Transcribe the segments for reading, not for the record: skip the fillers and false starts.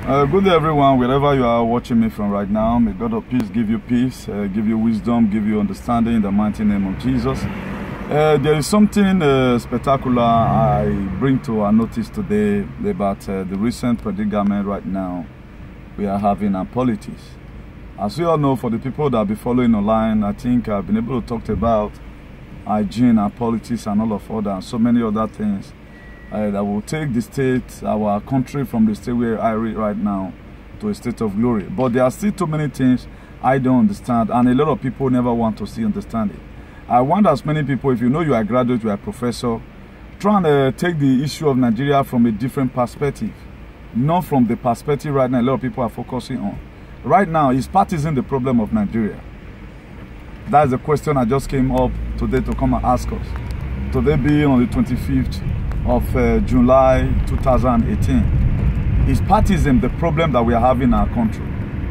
Good day, everyone, wherever you are watching me from right now. May God of peace give you peace, give you wisdom, give you understanding in the mighty name of Jesus. There is something spectacular I bring to our notice today about the recent predicament right now we are having in politics. As we all know, for the people that be following online, I think I've been able to talk about hygiene and politics and all of other and so many other things that will take the state, our country, from the state where I read right now to a state of glory. But there are still too many things I don't understand, and a lot of people never want to see understand it. I want as many people, if you know you are a graduate, you are a professor, try and take the issue of Nigeria from a different perspective, not from the perspective right now a lot of people are focusing on. Right now, is partisan the problem of Nigeria? That's the question I just came up today to come and ask us. Today being on the 25th of July 2018. Is partisan the problem that we are having in our country?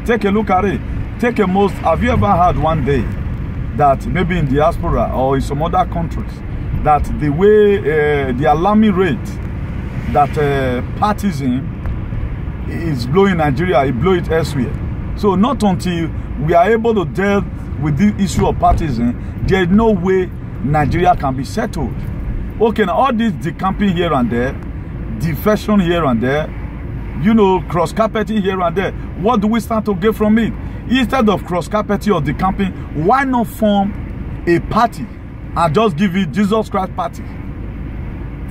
Take a look at it. Have you ever had one day that maybe in diaspora or in some other countries that the way the alarming rate that partisan is blowing Nigeria, it blow it elsewhere? So not until we are able to deal with the issue of partisan, there is no way Nigeria can be settled. Okay, now all this decamping here and there, defection here and there, you know, cross-carpeting here and there, what do we stand to get from it? Instead of cross-carpeting or decamping, why not form a party and just give it Jesus Christ Party?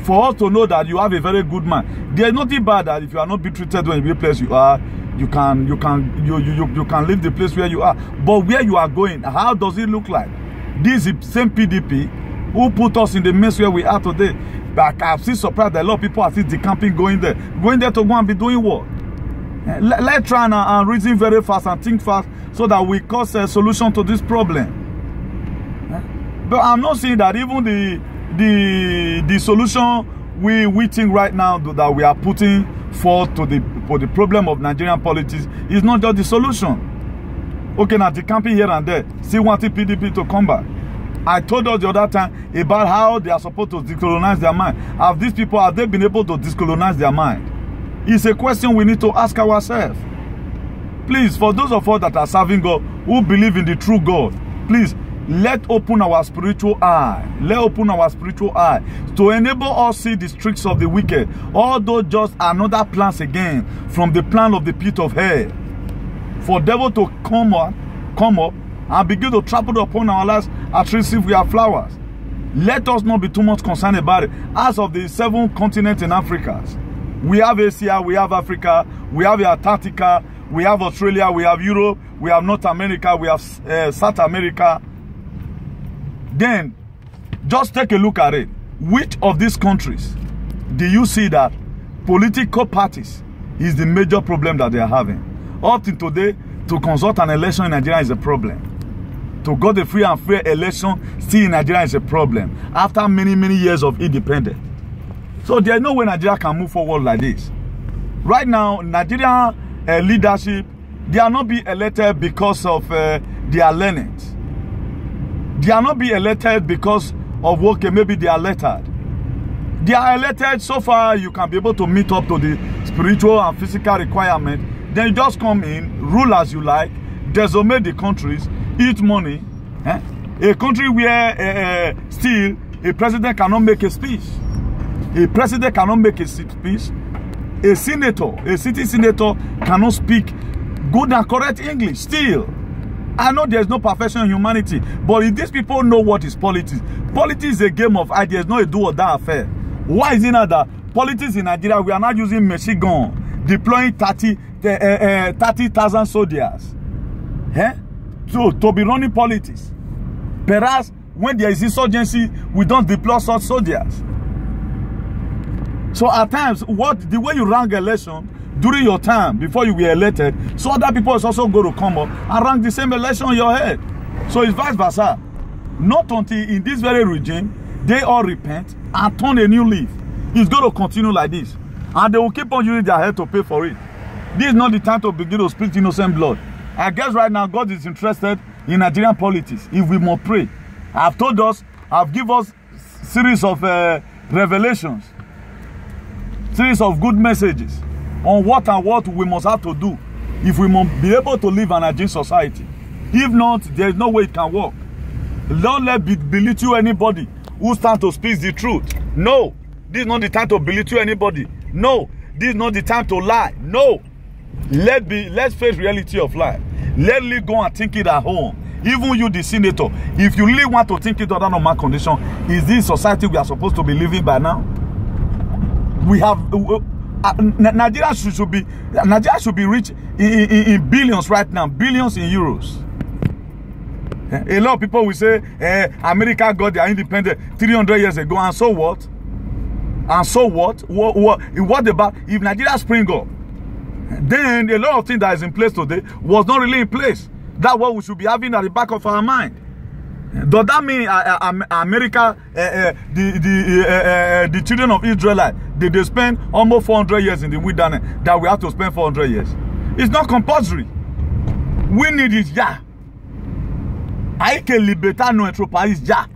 For us to know that you have a very good man. There's nothing bad that if you are not being treated when you place you are, you can leave the place where you are. But where you are going, how does it look like? This is the same PDP who put us in the mess where we are today. But I've seen surprised that a lot of people are still decamping, going there to go and be doing what? Let's try and reason very fast and think fast so that we cause a solution to this problem. But I'm not saying that even the solution we think right now that we are putting forth for the problem of Nigerian politics is not just the solution. Okay, now decamping here and there, still wanting PDP to come back. I told us the other time about how they are supposed to decolonize their mind. Have these people, have they been able to decolonize their mind? It's a question we need to ask ourselves. Please, for those of us that are serving God, who believe in the true God, please, let's open our spiritual eye. Let's open our spiritual eye to enable us see the tricks of the wicked. Although just another plans again from the plan of the pit of hell. For devil to come up and begin to trample upon our lives as if we are flowers. Let us not be too much concerned about it. As of the 7 continents in Africa, we have Asia, we have Africa, we have Antarctica, we have Australia, we have Europe, we have North America, we have South America. Then, just take a look at it. Which of these countries do you see that political parties is the major problem that they are having? Up to today, to consult an election in Nigeria is a problem. To go the free and fair election still in Nigeria is a problem. After many years of independence. So there's no way Nigeria can move forward like this. Right now, Nigerian leadership, they are not being elected because of their learnings. They are not being elected because of what maybe they are lettered. They are elected so far you can be able to meet up to the spiritual and physical requirement. Then you just come in, rule as you like, decimate the countries, eat money. A country where still a president cannot make a speech. A president cannot make a speech. A senator, a city senator cannot speak good and correct English still. I know there's no perfection in humanity, but if these people know what is politics, politics is a game of ideas, not a do or die affair. Why is it not that politics in Nigeria, we are not using machine gun, deploying 30,000 soldiers to be running politics? Perhaps when there is insurgency, we don't deploy such soldiers. So at times, the way you rank election during your time before you were elected, so other people is also going to come up and rank the same election in your head. So it's vice versa. Not until in this very regime, they all repent and turn a new leaf. It's going to continue like this. And they will keep on using their head to pay for it. This is not the time to begin to spill innocent blood. I guess right now God is interested in Nigerian politics. If we must pray. I've told us, I've given us series of revelations, series of good messages on what and what we must have to do if we must be able to live in a Nigerian society. If not, there is no way it can work. Don't let belittle anybody who stands to speak the truth. No, this is not the time to belittle anybody. No, this is not the time to lie. No, let's face reality of life. Let's go and think it at home. Even you, the senator, if you really want to think it under normal condition, is this society we are supposed to be living by now? We have Nigeria should be rich in billions right now, billions in euros. A lot of people will say, America got their independence 300 years ago, and so what? And so what? What about if Nigeria spring up? Then a lot of things that is in place today was not really in place. That's what we should be having at the back of our mind. Does that mean America, the children of Israel, they spend almost 400 years in the wilderness, that we have to spend 400 years? It's not compulsory. We need it, yeah. I can liberate no enterprise, yeah.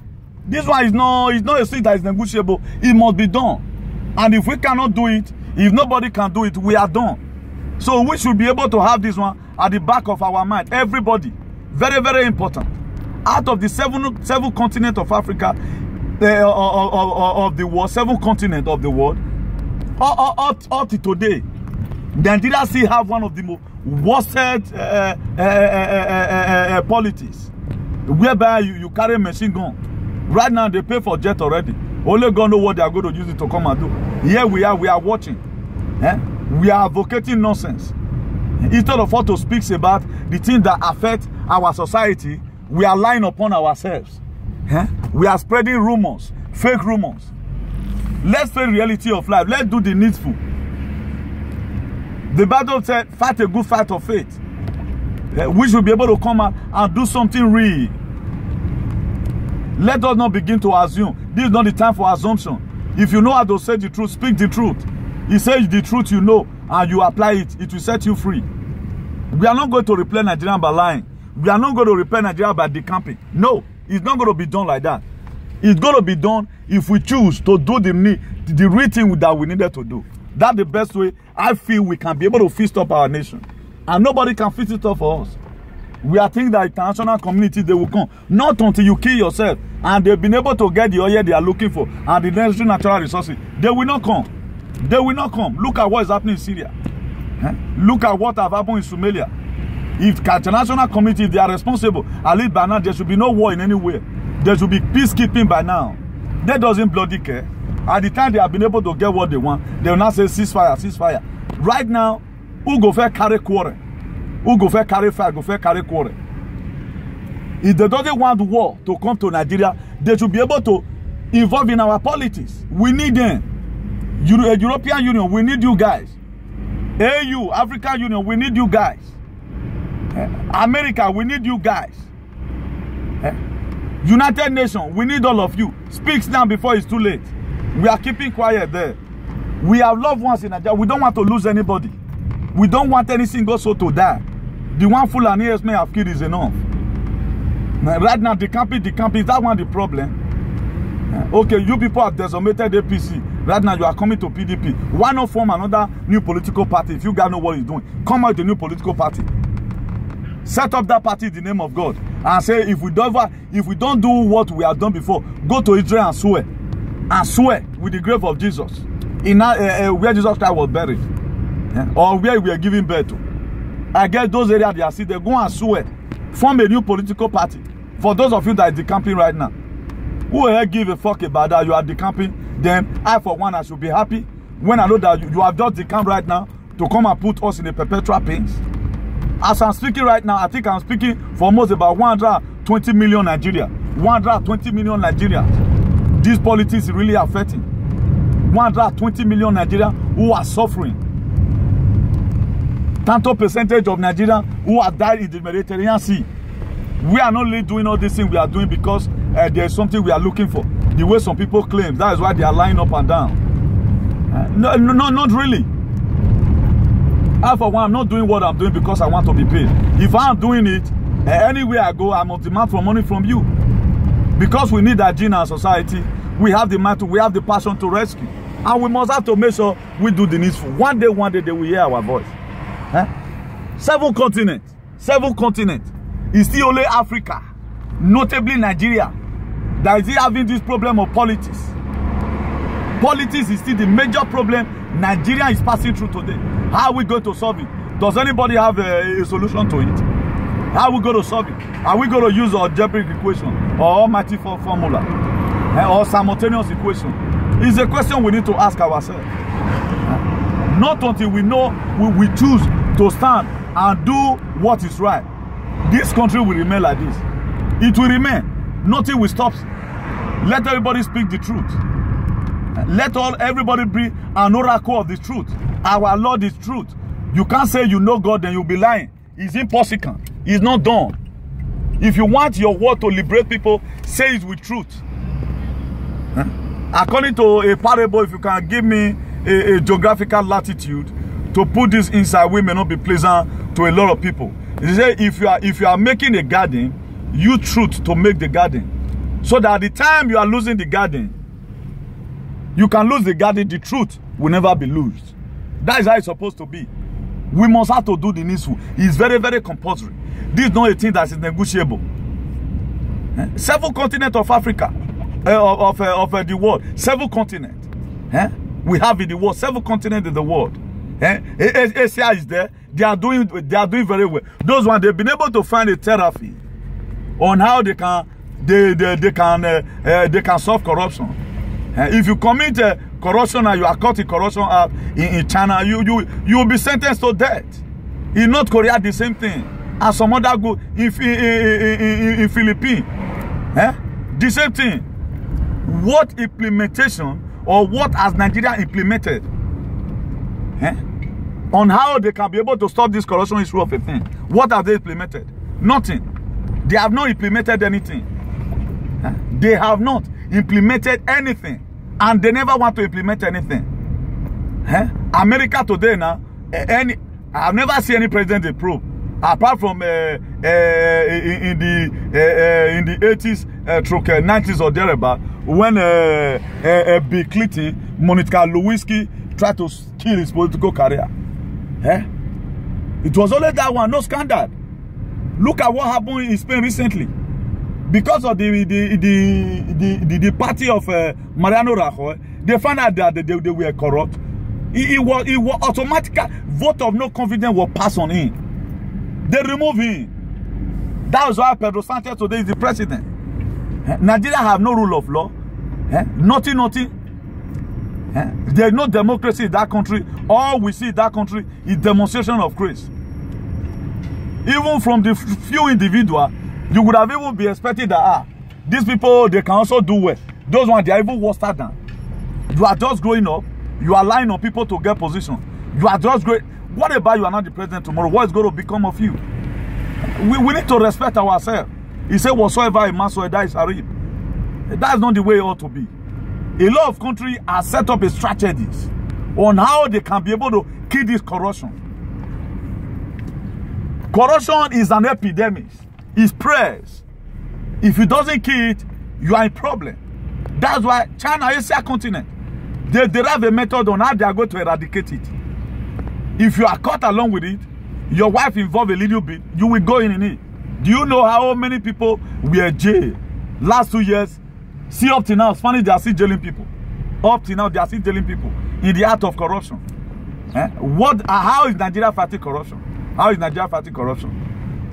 This one is not a thing that is negotiable. It must be done. And if we cannot do it, if nobody can do it, we are done. So we should be able to have this one at the back of our mind. Everybody. Very, very important. Out of the seven continents of Africa, of the world, 7 continents of the world, up to today, Nigeria still have one of the most worst politics, whereby you carry a machine gun. Right now, they pay for jet already. Only God know what they are going to use it to come and do. Here we are watching. We are advocating nonsense. Instead of what to speak about the things that affect our society, we are lying upon ourselves. We are spreading rumors, fake rumors. Let's face reality of life. Let's do the needful. The Bible said, fight a good fight of faith. We should be able to come out and do something real. Let us not begin to assume. This is not the time for assumption. If you know how to say the truth, speak the truth. He says the truth you know and you apply it, it will set you free. We are not going to replace Nigeria by lying. We are not going to replace Nigeria by decamping. No, it's not going to be done like that. It's going to be done if we choose to do the real thing that we needed to do. That's the best way I feel we can be able to fix up our nation. And nobody can fix it up for us. We are thinking that international community, they will come. Not until you kill yourself and they've been able to get the oil they are looking for and the necessary natural resources. They will not come. They will not come. Look at what is happening in Syria. Look at what have happened in Somalia. If international community, they are responsible, at least by now, there should be no war in anywhere. There should be peacekeeping by now. They doesn't bloody care. At the time they have been able to get what they want, they will not say ceasefire, ceasefire. Right now, who go for carry quarrel? Who go for carry fire, go for carry quarrel? If they don't want war to come to Nigeria, they should be able to involve in our politics. We need them. European Union, we need you guys. AU, African Union, we need you guys. America, we need you guys. United Nations, we need all of you. Speak now before it's too late. We are keeping quiet there. We have loved ones in Nigeria. We don't want to lose anybody. We don't want any single soul to die. The one Fulani may have killed is enough. Right now, the camping, is that one the problem? Okay, you people have decimated APC. Right now, you are coming to PDP. Why not form another new political party if you guys know what you're doing? Come out with a new political party. Set up that party in the name of God. And say, if we don't do what we have done before, go to Israel and swear. And swear with the grave of Jesus. In where Jesus Christ was buried. Or where we are giving birth to. I guess those areas they are still there. Go and swear. Form a new political party. For those of you that is decamping right now. Who will give a fuck about that? You are decamping. Then I, for one, I should be happy when I know that you have just decamped right now to come and put us in a perpetual pains. As I'm speaking right now, I think I'm speaking for almost about 120 million Nigerians. 120 million Nigerians. This politics is really affecting. 120 million Nigerians who are suffering. Tanto percentage of Nigerians who have died in the Mediterranean Sea. We are not really doing all these things we are doing because there is something we are looking for. The way some people claim, that is why they are lying up and down. No, not really. I, for one, I'm not doing what I'm doing because I want to be paid. If I'm doing it, anywhere I go, I must demand for money from you. Because we need that in our society, we have the mind to, we have the passion to rescue. And we must have to make sure we do the needful. One day they will hear our voice. 7 continents. 7 continents. It's still only Africa, notably Nigeria, that is having this problem of politics. Politics is still the major problem Nigeria is passing through today. How are we going to solve it? Does anybody have a solution to it? How are we going to solve it? Are we going to use our algebraic equation or almighty formula or simultaneous equation? It's a question we need to ask ourselves. Not until we know we choose to stand and do what is right. This country will remain like this. It will remain. Nothing will stop. Let everybody speak the truth. Let everybody be an oracle of the truth. Our Lord is truth. You can't say you know God and you'll be lying. It's impossible. It's not done. If you want your word to liberate people, say it with truth. According to a parable, if you can give me a geographical latitude to put this inside, we may not be pleasant to a lot of people. They say if you are making a garden, use truth to make the garden. So that at the time you are losing the garden, you can lose the garden, the truth will never be lost. That is how it's supposed to be. We must have to do the needful. It's very, very compulsory. This is not a thing that is negotiable. 7 continents of Africa, of the world, 7 continents. We have in the world, 7 continents in the world. Asia is there. They are doing very well. Those ones, they've been able to find a therapy on how they can solve corruption. If you commit corruption and you are caught in corruption in China, you will be sentenced to death. In North Korea, the same thing. And some other go in Philippines. The same thing. What implementation or what has Nigeria implemented on how they can be able to stop this corruption issue of a thing? What have they implemented? Nothing. They have not implemented anything. They have not implemented anything, and they never want to implement anything. America today now, I've never seen any president they probe, apart from in the 80s, through 90s or thereabout, when Bill Clinton, Monica Lewinsky tried to kill his political career. It was only that one, no scandal. Look at what happened in Spain recently. Because of the party of Mariano Rajoy, they found out that they were corrupt. It was automatic vote of no confidence was passed on him. They removed him. That was why Pedro Sanchez today is the president. Nigeria have no rule of law. Nothing. There's no democracy in that country. All we see in that country is demonstration of grace. Even from the few individuals, you would have even be expecting that these people, they can also do well. Those ones, they are even worse than. You are just growing up. You are relying on people to get position. You are just great. What about you are not the president tomorrow? What is going to become of you? We need to respect ourselves. He said, whatsoever a man sow, that is a reap. That's not the way it ought to be. A lot of countries are set up a strategies on how they can be able to kill this corruption. Corruption is an epidemic. It spreads. If it doesn't kill it, you are in problem. That's why China, Asia continent, they derive a method on how they are going to eradicate it. If you are caught along with it, your wife involved a little bit, you will go in it. Do you know how many people were jailed last 2 years? See, up to now, Spanish, they are still jailing people. Up to now, they are still jailing people in the act of corruption. How is Nigeria fighting corruption? How is Nigeria fighting corruption?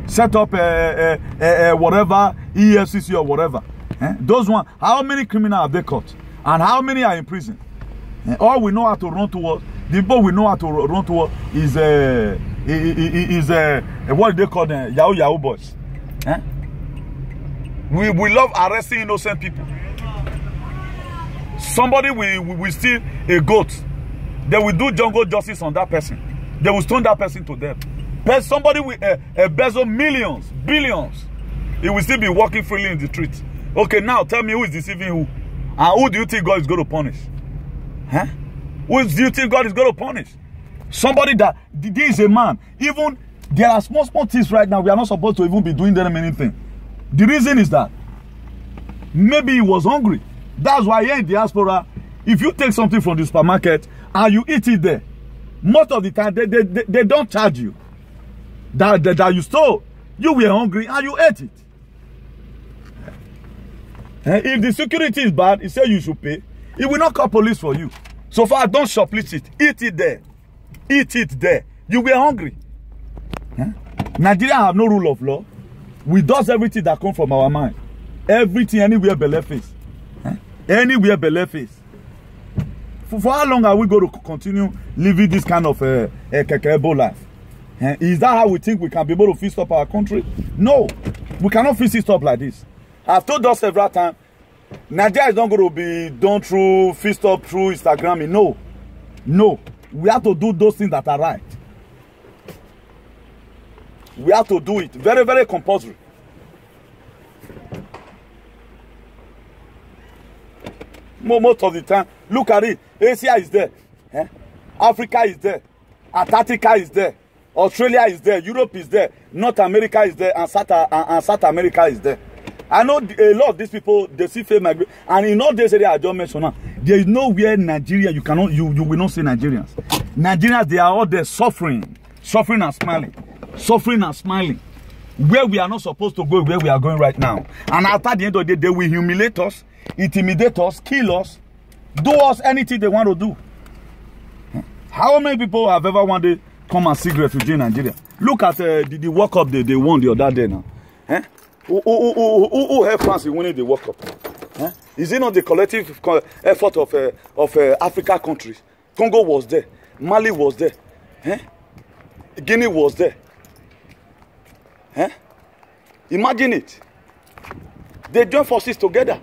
Set up whatever, EFCC or whatever. Those ones, how many criminals have they caught? And how many are in prison? All we know how to run towards, the people we know how to run towards is what they call them, Yahoo boys. We love arresting innocent people. Somebody will steal a goat. They will do jungle justice on that person. They will stone that person to death. But somebody will embezzle millions, billions. He will still be walking freely in the streets. Okay, now tell me who is deceiving who? And who do you think God is going to punish? Who do you think God is going to punish? Somebody that, this is a man. Even, there are small things right now. We are not supposed to even be doing them anything. The reason is that maybe he was hungry. That's why here in diaspora, If you take something from the supermarket and you eat it there, most of the time they don't charge you that you stole. You were hungry and you ate it. If the security is bad, it says you should pay. It will not call police for you. So far, don't shoplift it. Eat it there. Eat it there. You were hungry. Nigeria have no rule of law. We do everything that comes from our mind. Everything, anywhere belle face. Anywhere belle face. For how long are we going to continue living this kind of kekebo life? Is that how we think we can be able to fix up our country? No. We cannot fix it up like this. I've told us several times, Nigeria is not going to be done through fist up through Instagram. No. No. We have to do those things that are right. We have to do it. Very, very compulsory. Most of the time, look at it. Asia is there. Africa is there. Antarctica is there. Australia is there. Europe is there. North America is there. And South America is there. I know a lot of these people, they see fame migrate. And in all these areas I just mentioned now, there is nowhere in Nigeria you will not see Nigerians. Nigerians, they are all there suffering. Suffering and smiling. Suffering and smiling. Where we are not supposed to go, where we are going right now. And after the end of the day, they will humiliate us, intimidate us, kill us, do us anything they want to do. How many people have ever wanted to come and seek refugee in Nigeria? Look at the World Cup they won the other day now. Who helped France in winning the World Cup? Is it not the collective effort of Africa countries? Congo was there. Mali was there. Guinea was there. Imagine it. They joined forces together.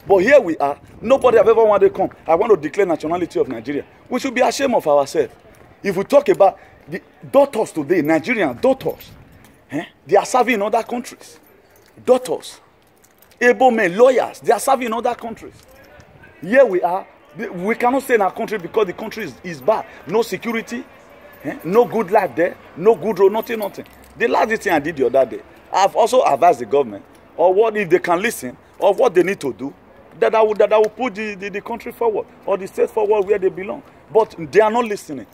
But here we are. Nobody have ever wanted to come. I want to declare nationality of Nigeria. We should be ashamed of ourselves. If we talk about the daughters today, Nigerian daughters, they are serving in other countries. Daughters, able men, lawyers, they are serving in other countries. Here we are. We cannot stay in our country because the country is bad. No security, no good life there, no good road, nothing. The last thing I did the other day, I've also advised the government, or what if they can listen, of what they need to do, that I will put the country forward, or the state forward where they belong. But they are not listening.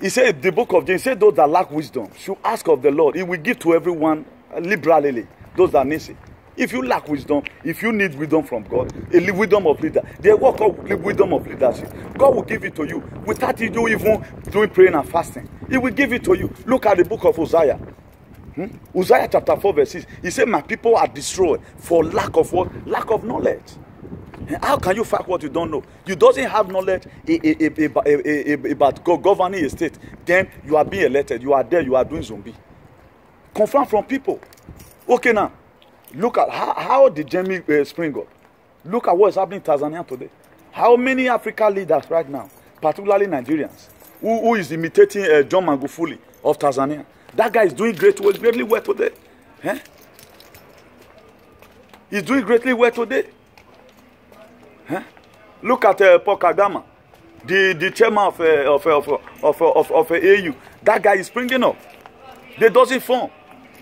He said, the book of James, he said those that lack wisdom should ask of the Lord. He will give to everyone liberally, those that need it. If you lack wisdom, if you need wisdom from God, a wisdom of leader, they work out wisdom of leadership. God will give it to you without you even doing praying and fasting. He will give it to you. Look at the book of Hosea. Hosea chapter 4 verse 6. He said, my people are destroyed for lack of what? Lack of knowledge. How can you fight what you don't know? You doesn't have knowledge about God governing a state. Then you are being elected. You are there. You are doing zombie. Confront from people. Okay, now look at how the Jamie spring up. Look at what is happening in Tanzania today. How many African leaders right now, particularly Nigerians, who is imitating John Magufuli of Tanzania? That guy is doing greatly well today. He's doing greatly well today. Look at Paul Kagame, the chairman of AU. That guy is springing up. They doesn't form.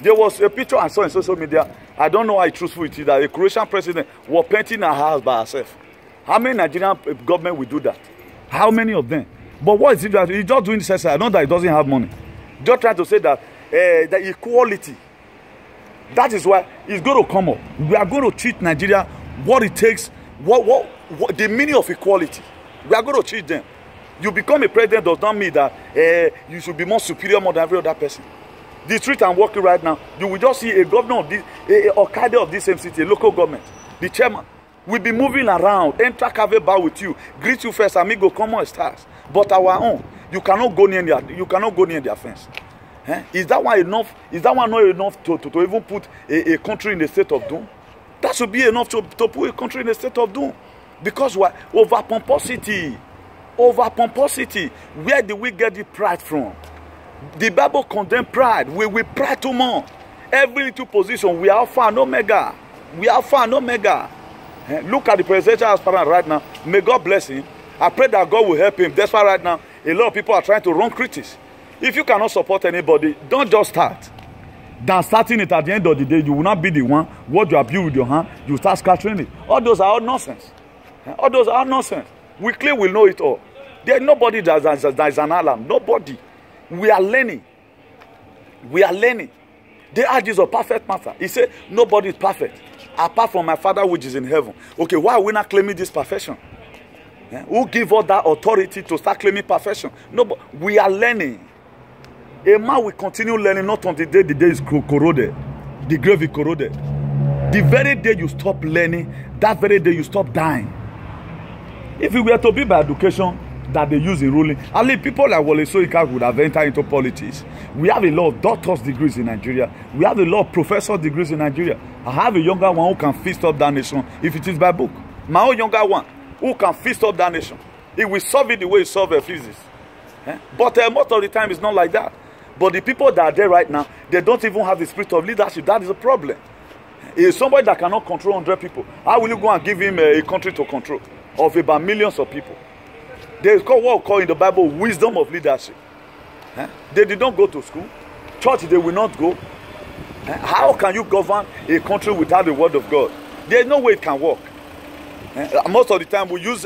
There was a picture I saw in social media. I don't know how truthful it is that a Croatian president was painting her house by herself. How many Nigerian government will do that? How many of them? But what is it that he's just doing this? I know that he doesn't have money. Just trying to say that the equality. That is why it's going to come up. We are going to treat Nigeria what it takes. What the meaning of equality. We are going to treat them. You become a president does not mean that you should be more superior more than every other person. The street I'm working right now, you will just see a governor of this, or cadre of this same city, a local government, the chairman, will be moving around, enter Cave bar with you, greet you first, amigo, come on, stars. But our own, you cannot go near their fence. Is that one enough? Is that one not enough to even put a country in a state of doom? That should be enough to put a country in a state of doom. Because why? Over pomposity. Where do we get the pride from? The Bible condemns pride. We pride too much. Every little position, we are Alpha and Omega. We are Alpha and Omega. Look at the presidential aspirant right now. May God bless him. I pray that God will help him. That's why right now, a lot of people are trying to run critics. If you cannot support anybody, don't just start. Than starting it at the end of the day, you will not be the one. What you have built with your hand, you start scattering it. All those are all nonsense. All those are nonsense. We claim we know it all. There's nobody that is an alarm. Nobody. We are learning. We are learning. They are Jesus, perfect matter. He said, nobody is perfect apart from my Father which is in heaven. Okay, why are we not claiming this perfection? Who give us that authority to start claiming perfection? No, but we are learning. A man will continue learning not until the day is corroded. The grave is corroded. The very day you stop learning, that very day you stop dying. If it were to be by education that they use in ruling, at least people like Wole Soyinka would have entered into politics. We have a lot of doctor's degrees in Nigeria. We have a lot of professor degrees in Nigeria. I have a younger one who can fist up that nation if it is by book. My own younger one who can fist up that nation. He will solve it the way he solved physics. But most of the time it's not like that. But the people that are there right now, they don't even have the spirit of leadership. That is a problem. Is somebody that cannot control 100 people. How will you go and give him a country to control of about millions of people? There is what we call in the Bible wisdom of leadership. They did not go to school. Church, they will not go. How can you govern a country without the word of God? There is no way it can work. Most of the time we use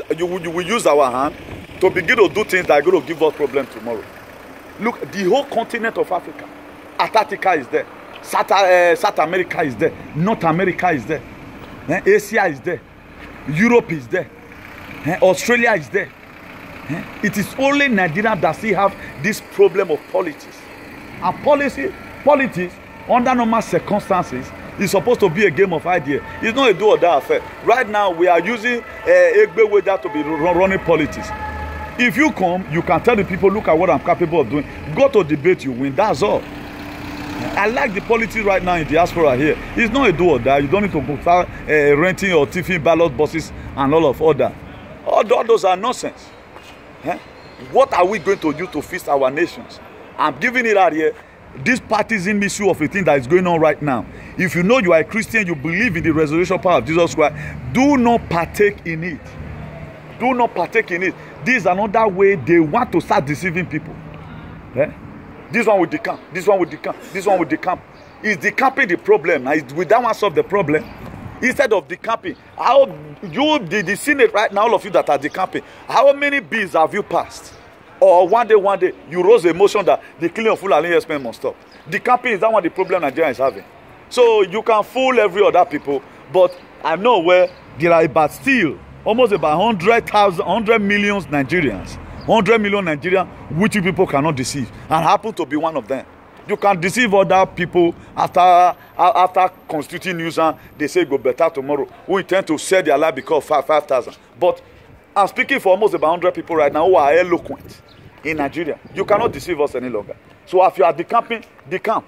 our hand to begin to do things that are going to give us problems tomorrow. Look, the whole continent of Africa, Antarctica is there. South America is there. North America is there. Asia is there. Europe is there. Australia is there. It is only Nigeria that still have this problem of politics. And politics, under normal circumstances, is supposed to be a game of idea. It's not a do or die affair. Right now, we are using Egbe Weather to be running politics. If you come, you can tell the people, look at what I'm capable of doing. Go to debate, you win. That's all. I like the politics right now in diaspora here. It's not a do or die. You don't need to start renting or tiffing ballot buses and all of that. All those are nonsense. What are we going to do to fix our nations? I'm giving it out here. This partisan issue of a thing that is going on right now. If you know you are a Christian, you believe in the resurrection power of Jesus Christ, do not partake in it. Do not partake in it. This is another way they want to start deceiving people. This one will decamp. This one will decamp. This one will decamp. Is decamping the problem? Now, will that one solve the problem? Instead of decamping, how you the Senate right now, all of you that are decamping, how many bills have you passed? Or one day, you rose a motion that the killing of Fulani herdsmen must stop. Decamping is that one the problem Nigeria is having. So you can fool every other people, but I know where there are about still almost about 100 million Nigerians, 100 million Nigerians, which you people cannot deceive, and happen to be one of them. You can deceive other people after constituting nuisance. They say go better tomorrow. We intend to sell their life because of 5,000. But I'm speaking for almost about 100 people right now who are eloquent in Nigeria. You cannot deceive us any longer. So if you are decamping, decamp.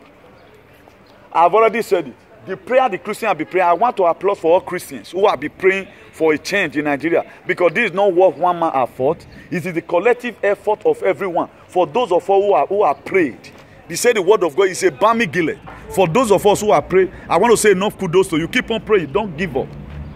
I've already said it. The prayer the Christian will be praying. I want to applaud for all Christians who will be praying for a change in Nigeria. Because this is not what one man has fought. It is the collective effort of everyone. For those of us who are prayed. He said the word of God is a balmy gillet. For those of us who are praying, I want to say enough kudos to you. Keep on praying. Don't give up.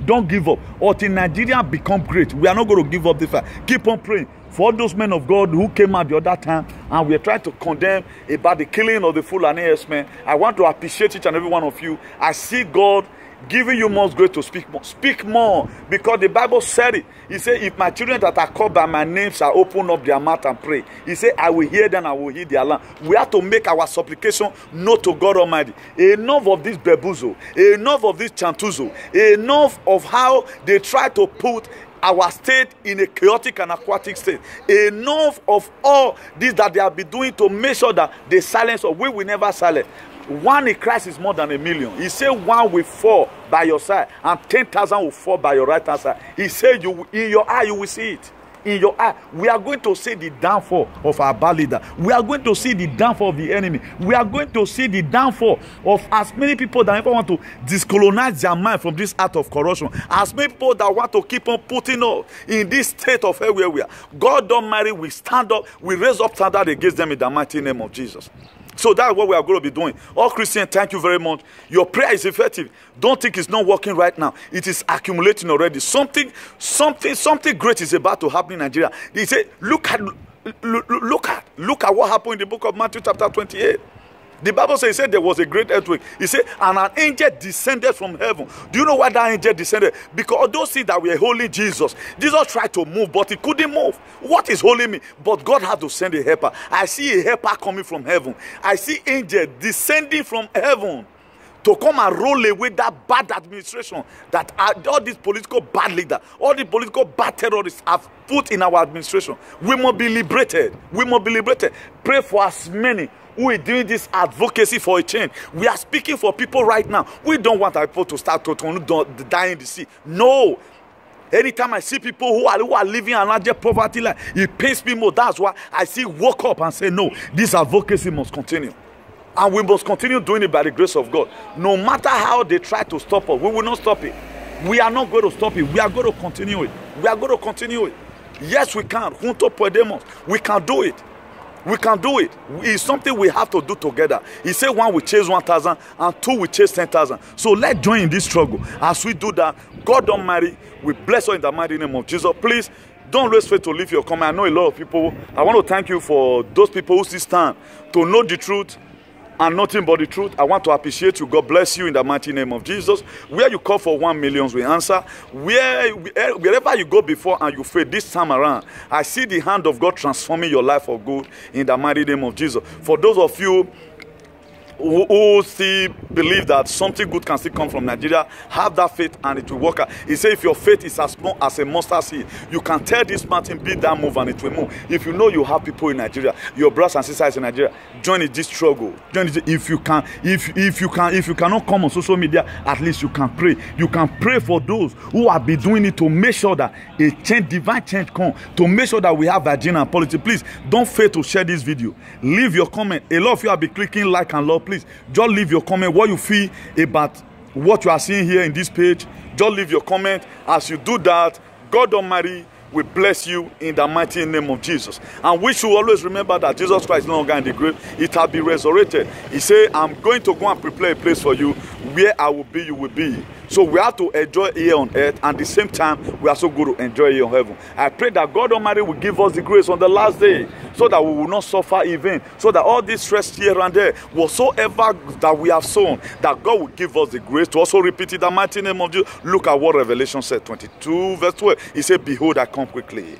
Don't give up. Until Nigeria become great, we are not going to give up the fight. Keep on praying. For those men of God who came out the other time and we are trying to condemn about the killing of the Fulani herdsmen, I want to appreciate each and every one of you. I see God giving you more grace to speak more. Speak more, because the Bible said it. He said, if my children that are called by my name shall open up their mouth and pray, he said, I will hear them, I will hear their land. We have to make our supplication known to God Almighty. Enough of this bebuzo, enough of this chantuzo, enough of how they try to put our state in a chaotic and aquatic state. Enough of all this that they have been doing to make sure that they silence, or we will never silence. One in Christ is more than a million. He said one will fall by your side and 10,000 will fall by your right hand side. He said you, in your eye you will see it. In your eye. We are going to see the downfall of our bad leader. We are going to see the downfall of the enemy. We are going to see the downfall of as many people that ever want to discolonize their mind from this act of corruption. As many people that want to keep on putting up in this state of hell where we are. God Almighty will stand up, we raise up standard against them in the mighty name of Jesus. So that's what we are going to be doing. All Christians, thank you very much. Your prayer is effective. Don't think it's not working right now. It is accumulating already. Something great is about to happen in Nigeria. He said, look at what happened in the book of Matthew chapter 28. The Bible says, there was a great earthquake. He said, and an angel descended from heaven. Do you know why that angel descended? Because those things that were holding Jesus, Jesus tried to move, but he couldn't move. What is holding me? But God had to send a helper. I see a helper coming from heaven. I see angel descending from heaven to come and roll away that bad administration that all these political bad leaders, all the political bad terrorists have put in our administration. We must be liberated. We must be liberated. Pray for as many who are doing this advocacy for a change. We are speaking for people right now. We don't want our people to start to die in the sea. No. Anytime I see people who are living an larger poverty life, it pains me more. That's why I see woke up and say, no, this advocacy must continue. And we must continue doing it by the grace of God. No matter how they try to stop us, we will not stop it. We are not going to stop it. We are going to continue it. We are going to continue it. Yes, we can. Junto podemos. We can do it. We can do it. It's something we have to do together. He said 1 will chase 1,000 and 2 will chase 10,000. So let's join in this struggle. As we do that, God Almighty will bless us in the mighty name of Jesus. Please, don't always fail to leave your comment. I know a lot of people. I want to thank you for those people who still stand to know the truth and nothing but the truth. I want to appreciate you. God bless you in the mighty name of Jesus. Where you call for 1 million, we answer. Wherever you go before and you fail this time around, I see the hand of God transforming your life for good in the mighty name of Jesus. For those of you who still believe that something good can still come from Nigeria, have that faith and it will work out. He said if your faith is as small as a mustard seed, you can tell this mountain, be that move, and it will move. If you know you have people in Nigeria, your brothers and sisters in Nigeria, join in this struggle. Join it. If you cannot come on social media, at least you can pray. You can pray for those who have been doing it to make sure that a change, divine change come, to make sure that we have agenda and politics. Please don't fail to share this video. Leave your comment. A lot of you have been clicking like and love. Please just leave your comment what you feel about what you are seeing here in this page. Just leave your comment. As you do that, God Almighty will bless you in the mighty name of Jesus. And we should always remember that Jesus Christ is no longer in the grave. It has been resurrected. He said, I'm going to go and prepare a place for you. Where I will be, you will be. So we have to enjoy here on earth, and at the same time, we are so good to enjoy here on heaven. I pray that God Almighty will give us the grace on the last day, so that we will not suffer in vain, so that all this stress here and there, whatsoever that we have sown, that God will give us the grace to also repeat it in the mighty name of Jesus. Look at what Revelation said, 22 verse 12. He said, behold, I come quickly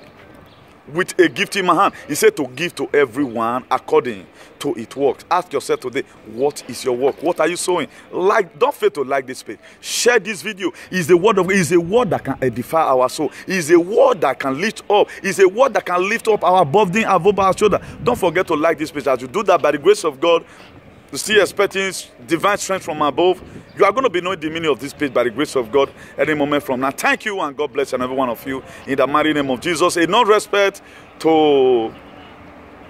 with a gift in my hand. He said to give to everyone according to its works. Ask yourself today, what is your work? What are you sowing? Like, don't fail to like this page. Share this video. It's the word of God. It's a word that can edify our soul. It's a word that can lift up. It's a word that can lift up our burden above our shoulder. Don't forget to like this page. As you do that, by the grace of God, you still expecting divine strength from above, you are going to be knowing the meaning of this page by the grace of God any moment from now. Thank you, and God bless every one of you in the mighty name of Jesus. In no respect to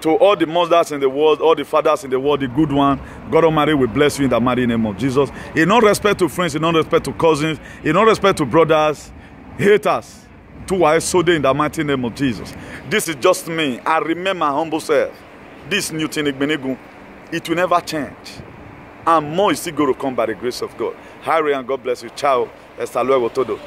all the mothers in the world, all the fathers in the world, the good one, God Almighty will bless you in the mighty name of Jesus. In no respect to friends, in no respect to cousins, in no respect to brothers, haters, to I so in the mighty name of Jesus. This is just me. I remember my humble self. This new thing, it will never change. And more is still going to come by the grace of God. Harry, and God bless you. Ciao. Hasta luego todo.